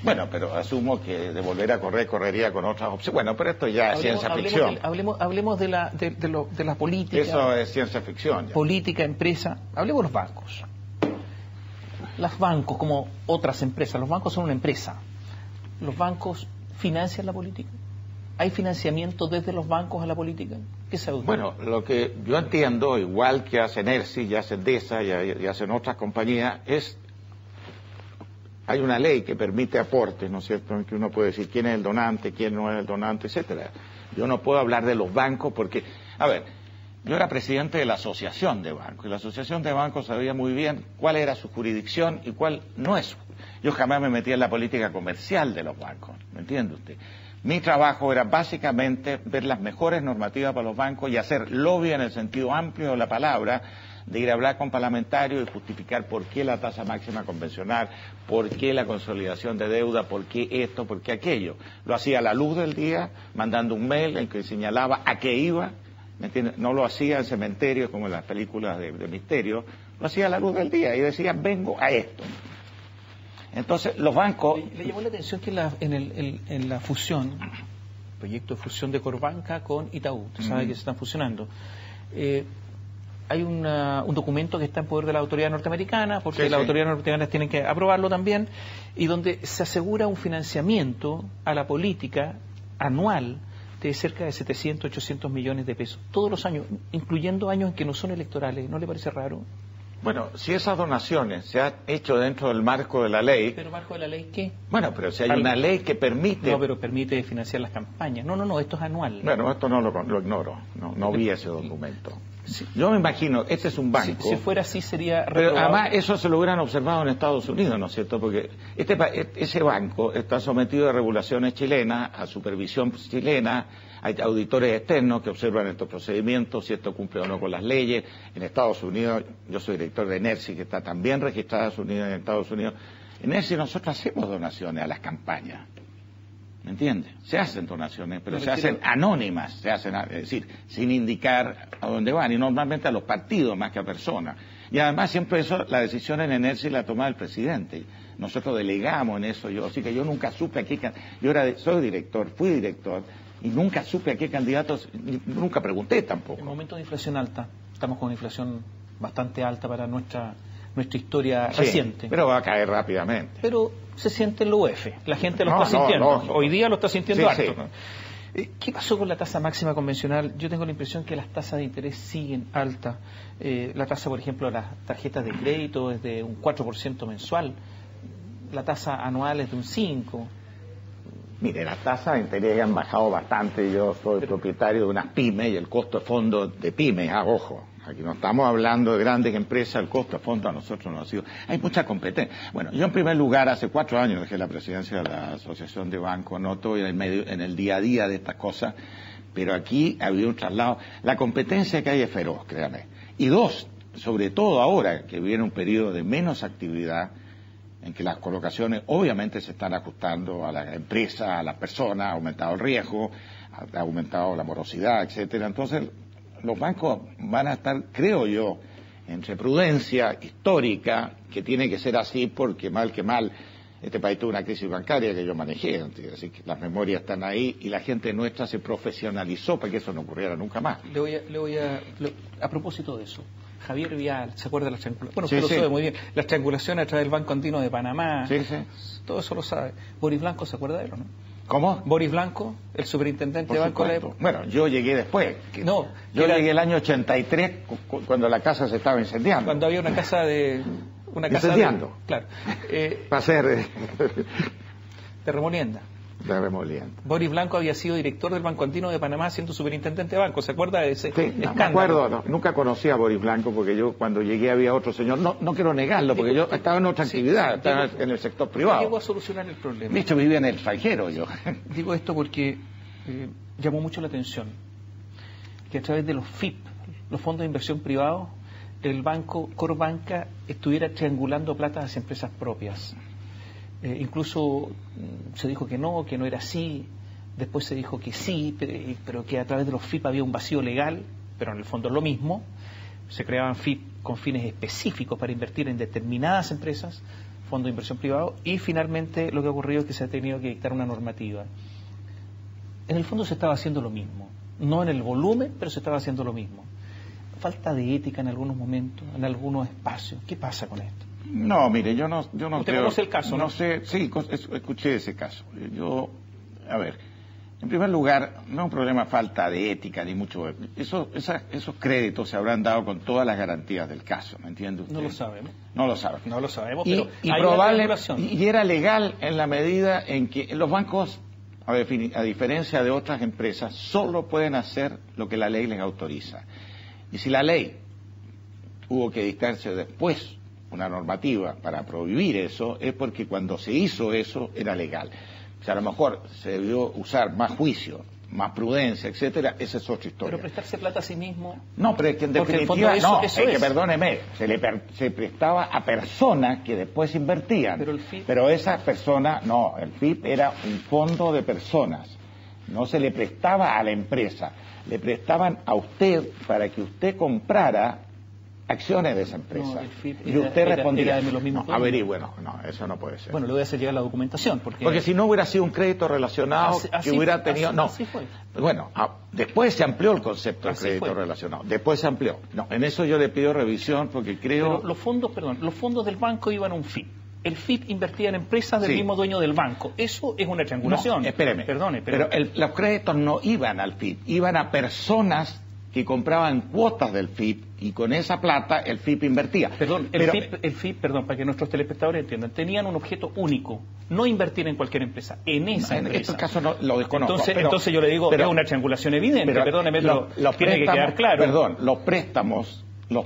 Bueno, pero asumo que de volver a correr, correría con otras opciones. Bueno, pero esto ya es ciencia ficción. Hablemos de la política. Eso es ciencia ficción. Ya. Política, empresa. Hablemos de los bancos. Los bancos, como otras empresas, los bancos son una empresa. ¿Los bancos financian la política? ¿Hay financiamiento desde los bancos a la política? ¿Qué sabe usted? Bueno, lo que yo entiendo, igual que hacen ERSI, y hacen DESA, y hacen otras compañías, hay una ley que permite aportes, ¿no es cierto?, en que uno puede decir quién es el donante, quién no es el donante, etcétera. Yo no puedo hablar de los bancos porque, a ver, yo era presidente de la Asociación de Bancos, y la Asociación de Bancos sabía muy bien cuál era su jurisdicción y cuál no es. Yo jamás me metía en la política comercial de los bancos, ¿me entiende usted? Mi trabajo era básicamente ver las mejores normativas para los bancos y hacer lobby en el sentido amplio de la palabra, de ir a hablar con parlamentarios y justificar por qué la tasa máxima convencional, por qué la consolidación de deuda, por qué esto, por qué aquello. Lo hacía a la luz del día, mandando un mail en que señalaba a qué iba, ¿me entiende? No lo hacía en cementerios como en las películas de misterio, lo hacía a la luz del día y decía, vengo a esto. Entonces, los bancos... Le llamó la atención que en la fusión, proyecto de fusión de Corbanca con Itaú, usted sabe que se están fusionando, hay un documento que está en poder de la autoridad norteamericana, porque las autoridades norteamericanas tienen que aprobarlo también, y donde se asegura un financiamiento a la política anual de cerca de 700, 800 millones de pesos, todos los años, incluyendo años en que no son electorales. ¿No le parece raro? Bueno, si esas donaciones se han hecho dentro del marco de la ley... ¿Pero marco de la ley qué? Bueno, pero si hay una ley que permite... No, pero permite financiar las campañas. No, esto es anual. Bueno, esto no lo ignoro, no vi ese documento. Sí. Yo me imagino, este es un banco... Si fuera así sería... Pero además eso se lo hubieran observado en Estados Unidos, ¿no es cierto? Porque ese banco está sometido a regulaciones chilenas, a supervisión chilena, hay auditores externos que observan estos procedimientos, si esto cumple o no con las leyes. En Estados Unidos, yo soy director de ENERSI, que está también registrada en Estados Unidos. En ENERSI nosotros hacemos donaciones a las campañas. ¿Me entiende? Se hacen donaciones, pero se hacen anónimas, se hacen, es decir, sin indicar a dónde van, y normalmente a los partidos más que a personas. Y además siempre eso, la decisión en ENERSI la toma el presidente. Nosotros delegamos en eso, así que yo nunca supe a qué, soy director, fui director, y nunca supe a qué candidatos, nunca pregunté tampoco. En momentos de inflación alta, estamos con una inflación bastante alta para nuestra historia reciente. Pero va a caer rápidamente. Pero se siente en la UEF, la gente lo está sintiendo. Hoy día lo está sintiendo alto. ¿No? ¿Qué pasó con la tasa máxima convencional? Yo tengo la impresión que las tasas de interés siguen altas. La tasa, por ejemplo, de las tarjetas de crédito es de un 4% mensual. La tasa anual es de un 5%. Mire, las tasas de interés han bajado bastante. Yo soy propietario de unas pymes y el costo de fondo de pymes, ojo, aquí no estamos hablando de grandes empresas, el costo de fondo a nosotros no ha sido. Hay mucha competencia. Bueno, yo en primer lugar, hace 4 años dejé la presidencia de la Asociación de Bancos, no estoy en el día a día de estas cosas, pero aquí había un traslado. La competencia que hay es feroz, créame. Y dos, sobre todo ahora que viene un periodo de menos actividad, en que las colocaciones obviamente se están ajustando a la empresa, a las personas, ha aumentado el riesgo, ha aumentado la morosidad, etcétera. Entonces, los bancos van a estar, creo yo, entre prudencia histórica, que tiene que ser así porque mal que mal, este país tuvo una crisis bancaria que yo manejé, así que las memorias están ahí y la gente nuestra se profesionalizó para que eso no ocurriera nunca más. A propósito de eso, Javier Vial, ¿se acuerda de las triangulaciones? Bueno, usted lo sabe muy bien. Las triangulaciones a través del Banco Andino de Panamá. Todo eso lo sabe. Boris Blanco, ¿se acuerda de él o no? ¿Cómo? Boris Blanco, el superintendente de Banco de la época. Bueno, yo llegué después. Yo llegué el año 83, cuando la casa se estaba incendiando. Cuando había una casa de... incendiando. Claro. Para ser... de remolienda. Boris Blanco había sido director del Banco Andino de Panamá siendo superintendente de banco. ¿Se acuerda de ese escándalo? Me acuerdo, nunca conocí a Boris Blanco porque yo cuando llegué había otro señor. No quiero negarlo porque yo estaba en otra actividad, estaba en el sector privado. Llegó a solucionar el problema. De hecho, vivía en el extranjero yo. Digo esto porque llamó mucho la atención que a través de los FIP, los fondos de inversión privados, el banco Corbanca estuviera triangulando plata hacia empresas propias. Incluso se dijo que no era así, después se dijo que sí, pero que a través de los FIP había un vacío legal, pero en el fondo es lo mismo. Se creaban FIP con fines específicos para invertir en determinadas empresas, fondos de inversión privado, y finalmente lo que ha ocurrido es que se ha tenido que dictar una normativa. En el fondo se estaba haciendo lo mismo, no en el volumen, pero se estaba haciendo lo mismo. Falta de ética en algunos momentos, en algunos espacios. ¿Qué pasa con esto? No, mire, yo no ¿Usted creo... conoce el caso, no? No sé, sí, escuché ese caso. A ver, en primer lugar, no es un problema de falta de ética, ni mucho... Esos créditos se habrán dado con todas las garantías del caso, ¿me entiende usted? No lo sabemos. No lo sabe. No lo sabemos, pero hay probable, y era legal en la medida en que los bancos, a diferencia de otras empresas, solo pueden hacer lo que la ley les autoriza. Y si la ley tuvo que dictarse después una normativa para prohibir eso, es porque cuando se hizo eso era legal. O sea, a lo mejor se debió usar más juicio, más prudencia, etcétera, esa es otra historia. Pero prestarse plata a sí mismo... No, pero es que en definitiva, que perdóneme, se prestaba a personas que después invertían. Pero el FIP... Pero esa persona, no, el FIP era un fondo de personas. No se le prestaba a la empresa, le prestaban a usted para que usted comprara acciones de esa empresa. No, el FIP y usted respondía, era de los mismos no, averigüe, no, eso no puede ser. Bueno, le voy a hacer llegar la documentación. Porque si no hubiera sido un crédito relacionado que hubiera tenido... Así fue. Bueno, después se amplió el concepto de crédito relacionado. Después se amplió. No, en eso yo le pido revisión porque creo... Pero los fondos del banco iban a un FIP. El FIP invertía en empresas del mismo dueño del banco. Eso es una triangulación. No, espéreme. Perdone, pero los créditos no iban al FIP, iban a personas que compraban cuotas del FIP y con esa plata el FIP invertía. El FIP, para que nuestros telespectadores entiendan, tenían un objeto único, no invertir en cualquier empresa, en esa empresa. En este caso no, lo desconozco. Entonces yo le digo, es una triangulación evidente, perdóneme, tiene que quedar claro. Perdón, los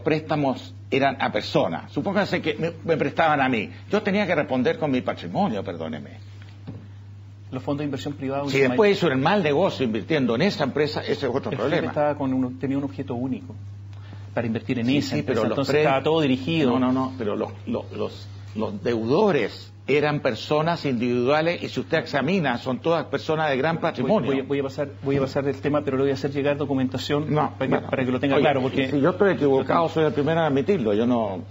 préstamos eran a personas. Supóngase que me prestaban a mí. Yo tenía que responder con mi patrimonio, perdóneme. Los fondos de inversión privados... Si después hizo el mal negocio invirtiendo en esa empresa, ese es otro problema. Tenía un objeto único para invertir en esa empresa, pero entonces estaba todo dirigido... No, pero los deudores eran personas individuales y si usted examina, son todas personas de gran patrimonio. Voy a pasar del tema, pero le voy a hacer llegar documentación para que lo tenga claro. Porque si yo estoy equivocado, soy el primero a admitirlo. Yo no...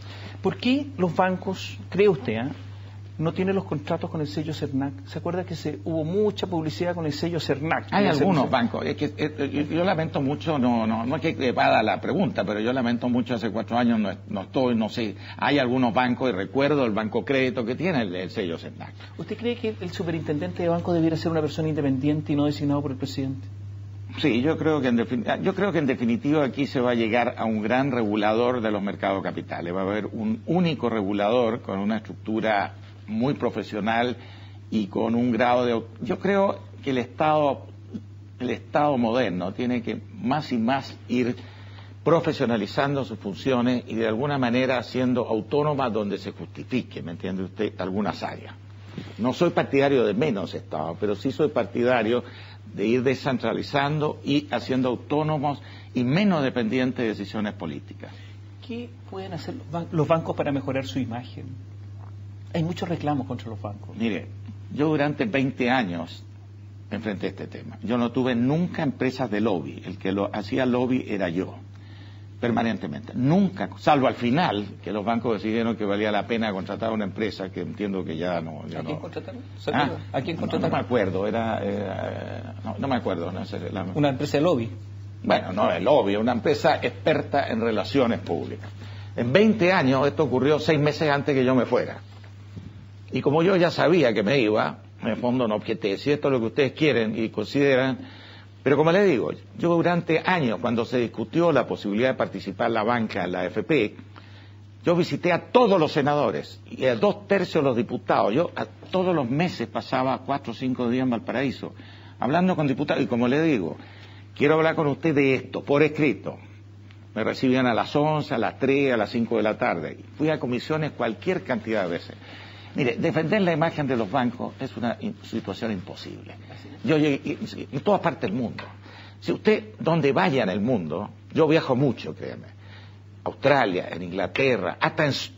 ¿Por qué los bancos, cree usted, no tiene los contratos con el sello Cernac? ¿Se acuerda que hubo mucha publicidad con el sello Cernac? Hay algunos bancos. Es que yo lamento mucho, no es que evada la pregunta, pero yo lamento mucho, hace 4 años no sé. Hay algunos bancos, y recuerdo el Banco Crédito que tiene el sello Cernac. ¿Usted cree que el superintendente de banco debiera ser una persona independiente y no designado por el presidente? Sí, yo creo que en definitiva aquí se va a llegar a un gran regulador de los mercados capitales. Va a haber un único regulador con una estructura muy profesional y con un grado de... Yo creo que el Estado moderno tiene que más y más ir profesionalizando sus funciones y de alguna manera siendo autónoma donde se justifique, ¿me entiende usted?, algunas áreas. No soy partidario de menos Estado, pero sí soy partidario de ir descentralizando y haciendo autónomos y menos dependientes de decisiones políticas. ¿Qué pueden hacer los bancos para mejorar su imagen? Hay muchos reclamos contra los bancos. Mire, yo durante 20 años enfrenté este tema. Yo no tuve nunca empresas de lobby. El que lo hacía lobby era yo, permanentemente. Nunca, salvo al final, que los bancos decidieron que valía la pena contratar a una empresa, que entiendo que ya no... ¿A quién contrataron? ¿A quién contrataron? No me acuerdo, no me acuerdo. ¿Una empresa de lobby? Bueno, no de lobby, una empresa experta en relaciones públicas. En 20 años, esto ocurrió 6 meses antes que yo me fuera. Y como yo ya sabía que me iba, en el fondo no objeté, si esto es lo que ustedes quieren y consideran, pero como les digo, yo durante años, cuando se discutió la posibilidad de participar la banca en la AFP, yo visité a todos los senadores y a 2/3 de los diputados. Yo todos los meses pasaba 4 o 5 días en Valparaíso, hablando con diputados, y como les digo, quiero hablar con usted de esto, por escrito. Me recibían a las 11, a las 3, a las 5 de la tarde. Fui a comisiones cualquier cantidad de veces. Mire, defender la imagen de los bancos es una situación imposible. Yo llegué en todas partes del mundo. Si usted, donde vaya en el mundo, yo viajo mucho, créeme. Australia, en Inglaterra,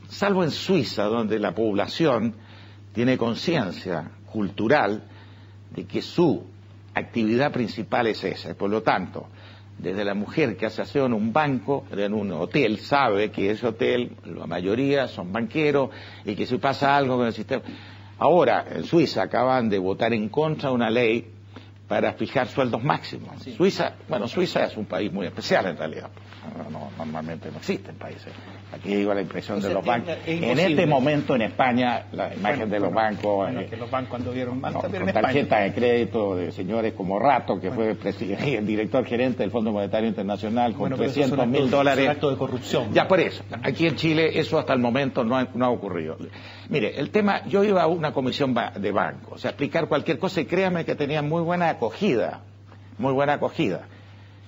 salvo en Suiza, donde la población tiene conciencia cultural de que su actividad principal es esa. Por lo tanto, desde la mujer que hace aseo en un banco, en un hotel, sabe que ese hotel, la mayoría son banqueros, y que si pasa algo con el sistema... Ahora, en Suiza acaban de votar en contra de una ley para fijar sueldos máximos. Sí. Suiza es un país muy especial en realidad. Normalmente no existen países. Aquí digo la impresión de los bancos. En este momento en España, la imagen de los bancos... que los bancos cuando vieron mal también con tarjetas de crédito de señores como Rato, que fue el director gerente del Fondo Monetario Internacional, con $300.000. Es un acto de corrupción. Ya, por eso. Aquí en Chile eso hasta el momento no ha ocurrido. Mire, el tema, yo iba a una comisión de bancos, o sea, explicar cualquier cosa, y créame que tenía muy buena acogida.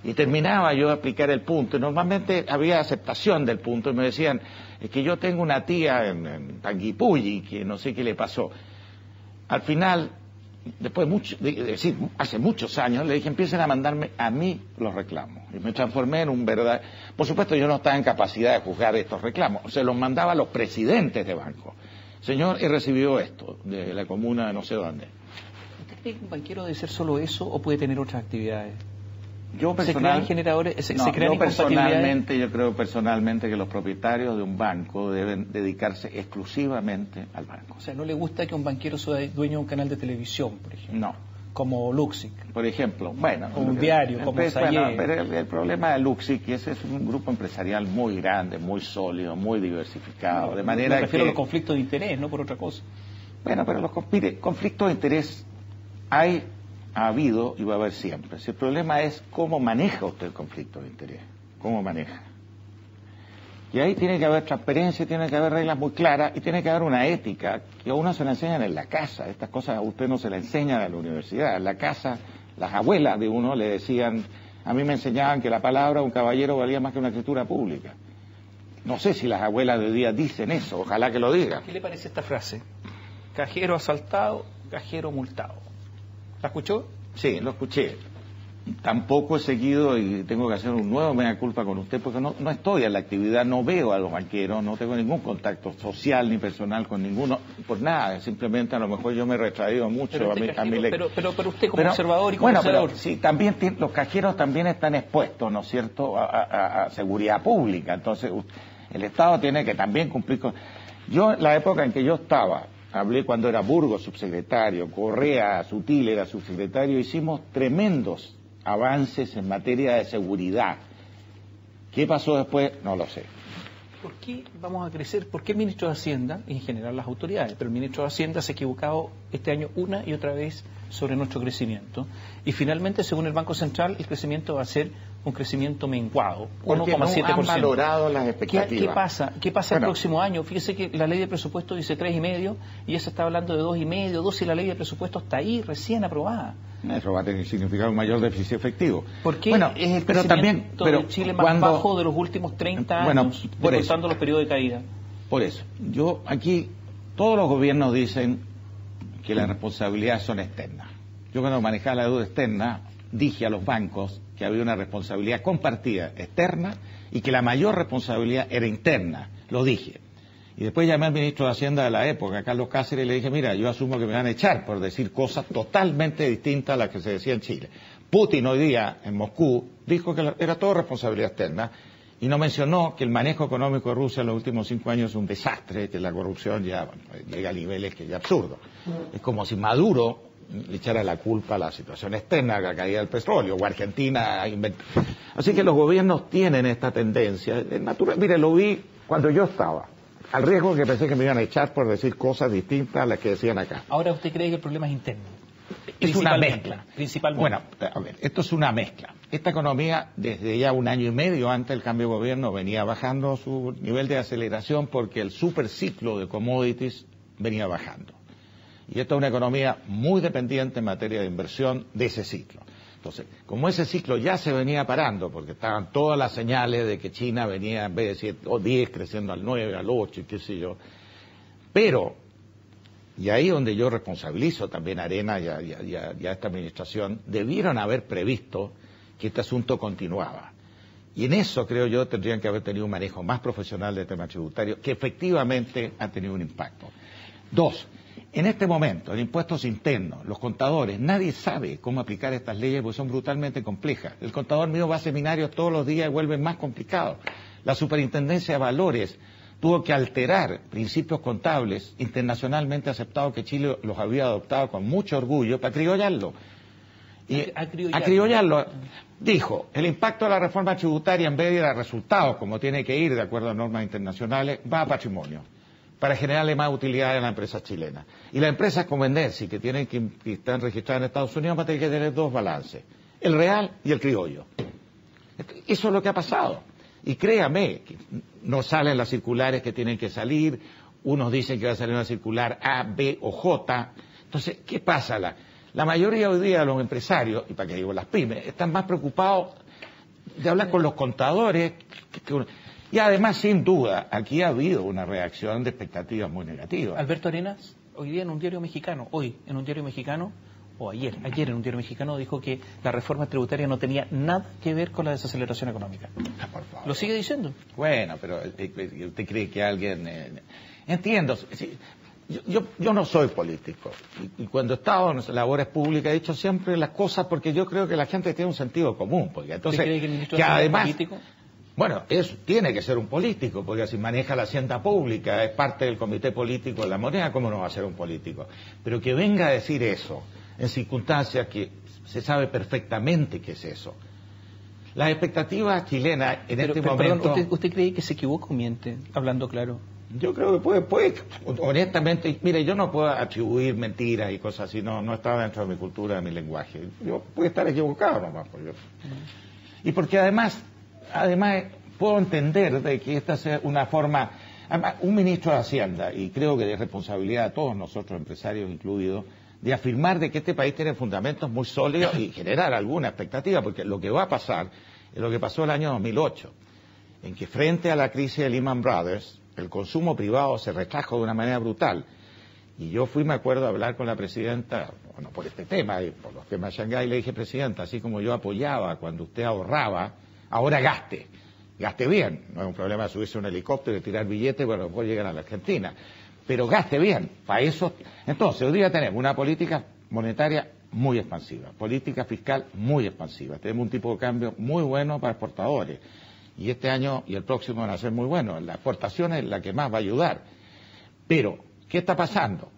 Y terminaba yo de explicar el punto, y normalmente había aceptación del punto, y me decían, es que yo tengo una tía en Panguipulli, que no sé qué le pasó. Al final, después hace muchos años, le dije, empiecen a mandarme a mí los reclamos. Y me transformé en un verdadero... Por supuesto, yo no estaba en capacidad de juzgar estos reclamos, se los mandaba a los presidentes de bancos. Señor, he recibido esto, de la comuna de no sé dónde. ¿Usted cree que un banquero debe ser solo eso, o puede tener otras actividades? Yo ¿Se crean generadores, se crean incompatibilidades? Yo creo personalmente que los propietarios de un banco deben dedicarse exclusivamente al banco. O sea, ¿no le gusta que un banquero sea dueño de un canal de televisión, por ejemplo? No. Como Luxic. Por ejemplo, bueno. Como un diario, como Sayé. Pero el problema de Luxic es un grupo empresarial muy grande, muy sólido, muy diversificado. De manera me refiero a los conflictos de interés, no por otra cosa. Bueno, pero los conflictos de interés ha habido y va a haber siempre. Si el problema es cómo maneja usted el conflicto de interés, cómo maneja. Y ahí tiene que haber transparencia, tiene que haber reglas muy claras y tiene que haber una ética que a uno se la enseñan en la casa. Estas cosas a usted no se la enseñan en la universidad. En la casa, las abuelas de uno le decían, a mí me enseñaban que la palabra de un caballero valía más que una escritura pública. No sé si las abuelas de hoy día dicen eso, ojalá que lo digan. ¿Qué le parece esta frase? Cajero asaltado, cajero multado. ¿La escuchó? Sí, lo escuché. Tampoco he seguido y tengo que hacer un nuevo mea culpa con usted porque no estoy en la actividad, no veo a los banqueros, no tengo ningún contacto social ni personal con ninguno, por nada, simplemente a lo mejor yo me he retraído mucho pero usted como observador y como conocedor. Pero sí, también los cajeros también están expuestos, ¿no es cierto?, a seguridad pública, entonces el Estado tiene que también cumplir con... Yo, en la época en que yo estaba, hablé cuando era Burgos subsecretario, Correa Sutil era subsecretario, hicimos tremendos avances en materia de seguridad. ¿Qué pasó después? No lo sé. ¿Por qué vamos a crecer? ¿Por qué el ministro de Hacienda, y en general las autoridades, pero el ministro de Hacienda se ha equivocado este año una y otra vez sobre nuestro crecimiento? Y finalmente, según el Banco Central, el crecimiento va a ser un crecimiento menguado, 1,7%. No han valorado las expectativas. ¿Qué pasa el próximo año? Fíjese que la ley de presupuesto dice 3,5 y ya se está hablando de 2,5, 2 y la ley de presupuesto está ahí, recién aprobada. Eso va a tener que significar un mayor déficit efectivo. ¿Por qué es el crecimiento de Chile más bajo de los últimos 30 años, contando los periodos de caída? Por eso, yo aquí, todos los gobiernos dicen que las responsabilidades son externas. Yo cuando manejaba la deuda externa, dije a los bancos que había una responsabilidad compartida externa y que la mayor responsabilidad era interna, lo dije. Y después llamé al ministro de Hacienda de la época, Carlos Cáceres, y le dije, mira, yo asumo que me van a echar por decir cosas totalmente distintas a las que se decía en Chile. Putin hoy día, en Moscú, dijo que era todo responsabilidad externa y no mencionó que el manejo económico de Rusia en los últimos 5 años es un desastre, que la corrupción ya llega a niveles que ya absurdos. Es como si Maduro le echara la culpa a la situación externa, a la caída del petróleo, o Argentina inventó. Así que los gobiernos tienen esta tendencia. Es natural. Mire, lo vi cuando yo estaba, al riesgo que pensé que me iban a echar por decir cosas distintas a las que decían acá. Ahora usted cree que el problema es interno. Es una mezcla. Principalmente. Bueno, a ver, esto es una mezcla. Esta economía, desde ya 1 año y medio antes del cambio de gobierno, venía bajando su nivel de aceleración porque el superciclo de commodities venía bajando. Y esta es una economía muy dependiente en materia de inversión de ese ciclo. Entonces, como ese ciclo ya se venía parando, porque estaban todas las señales de que China venía en vez de 7 o 10 creciendo al 9, al 8 y qué sé yo. Pero, y ahí donde yo responsabilizo también a Arena y a esta administración, debieron haber previsto que este asunto continuaba. Y en eso, creo yo, tendrían que haber tenido un manejo más profesional del tema tributario, que efectivamente ha tenido un impacto. 2. En este momento, en impuestos internos, los contadores, nadie sabe cómo aplicar estas leyes porque son brutalmente complejas. El contador mío va a seminarios todos los días y vuelve más complicado. La Superintendencia de Valores tuvo que alterar principios contables internacionalmente aceptados que Chile los había adoptado con mucho orgullo para criollarlo. Y acriollarlo. Dijo, el impacto de la reforma tributaria en vez de ir a resultados, como tiene que ir de acuerdo a normas internacionales, va a patrimonio, para generarle más utilidad a las empresas chilenas. Y las empresas como Endensi, que están registradas en Estados Unidos, van a tener que tener 2 balances, el real y el criollo. Eso es lo que ha pasado. Y créame, que no salen las circulares que tienen que salir, unos dicen que va a salir una circular A, B o J. Entonces, ¿qué pasa? La mayoría hoy día de los empresarios, y para qué digo las pymes, están más preocupados de hablar con los contadores. Y además, sin duda, aquí ha habido una reacción de expectativas muy negativas. Alberto Arenas, hoy día en un diario mexicano, ayer en un diario mexicano dijo que la reforma tributaria no tenía nada que ver con la desaceleración económica. Por favor. ¿Lo sigue diciendo? Bueno, pero ¿usted cree que alguien...? Entiendo. Sí. Yo no soy político. Y cuando he estado en labores públicas he dicho siempre las cosas porque yo creo que la gente tiene un sentido común. Porque entonces, ¿Usted cree que el ministro que es además, político? Bueno, eso tiene que ser un político, porque si maneja la hacienda pública, es parte del comité político de la moneda, ¿cómo no va a ser un político? Pero que venga a decir eso en circunstancias que se sabe perfectamente que es eso. Las expectativas chilenas en este momento... Perdón, ¿usted cree que se equivoca o miente, hablando claro? Yo creo que puede, honestamente, mire, yo no puedo atribuir mentiras y cosas así, no está dentro de mi cultura, de mi lenguaje. Yo puedo estar equivocado nomás. Y porque además puedo entender de que esta sea una forma... Además, un ministro de Hacienda, y creo que de responsabilidad de todos nosotros, empresarios incluidos, de afirmar de que este país tiene fundamentos muy sólidos y generar alguna expectativa, porque lo que va a pasar es lo que pasó el año 2008, en que frente a la crisis de Lehman Brothers, el consumo privado se retrajo de una manera brutal. Y yo me acuerdo, a hablar con la presidenta, bueno, por este tema, y por los temas de Shanghái, le dije, presidenta, así como yo apoyaba cuando usted ahorraba, ahora gaste bien. No es un problema subirse a un helicóptero y tirar billetes, bueno, después llegar a la Argentina. Pero gaste bien, para eso. Entonces, hoy día tenemos una política monetaria muy expansiva, política fiscal muy expansiva. Tenemos un tipo de cambio muy bueno para exportadores. Y este año y el próximo van a ser muy buenos. La exportación es la que más va a ayudar. Pero, ¿qué está pasando?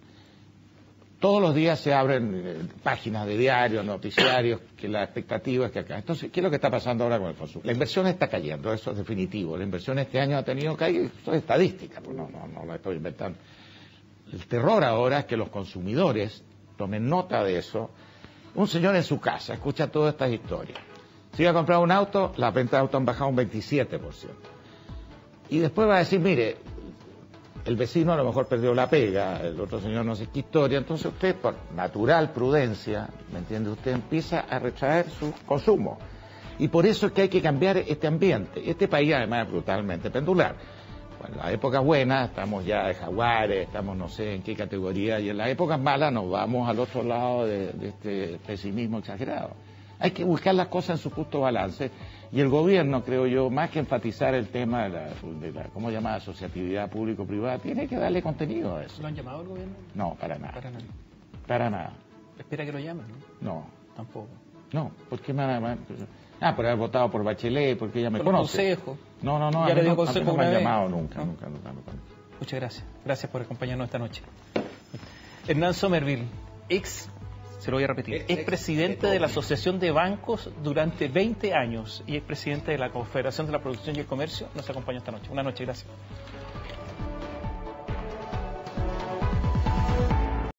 Todos los días se abren páginas de diarios, noticiarios, que la expectativa es que acá. Entonces, ¿qué es lo que está pasando ahora con el consumo? La inversión está cayendo, eso es definitivo. La inversión este año ha tenido caída, eso es estadística, pues no la estoy inventando. El terror ahora es que los consumidores tomen nota de eso. Un señor en su casa escucha todas estas historias. Si iba a comprar un auto, las ventas de auto han bajado un 27%. Y después va a decir, mire, el vecino a lo mejor perdió la pega, el otro señor no sé qué historia, entonces usted, por natural prudencia, ¿me entiende? Usted empieza a retraer su consumo. Y por eso es que hay que cambiar este ambiente. Este país además es brutalmente pendular. Bueno, en las épocas buenas estamos ya de jaguares, estamos no sé en qué categoría, y en las épocas malas nos vamos al otro lado de este pesimismo exagerado. Hay que buscar las cosas en su justo balance, y el gobierno, creo yo, más que enfatizar el tema de la ¿cómo llamada? Asociatividad público-privada, tiene que darle contenido a eso. ¿Lo han llamado al gobierno? No, para nada. Para nada. ¿Espera que lo llamen? No. Tampoco. No, porque por haber votado por Bachelet, porque ella me conoce. Consejo. No, ya le dio consejo no me han llamado nunca. Muchas gracias. Gracias por acompañarnos esta noche. Hernán Sommerville, se lo voy a repetir, es presidente de la Asociación de Bancos durante 20 años y es presidente de la Confederación de la Producción y el Comercio. Nos acompaña esta noche. Una noche, gracias.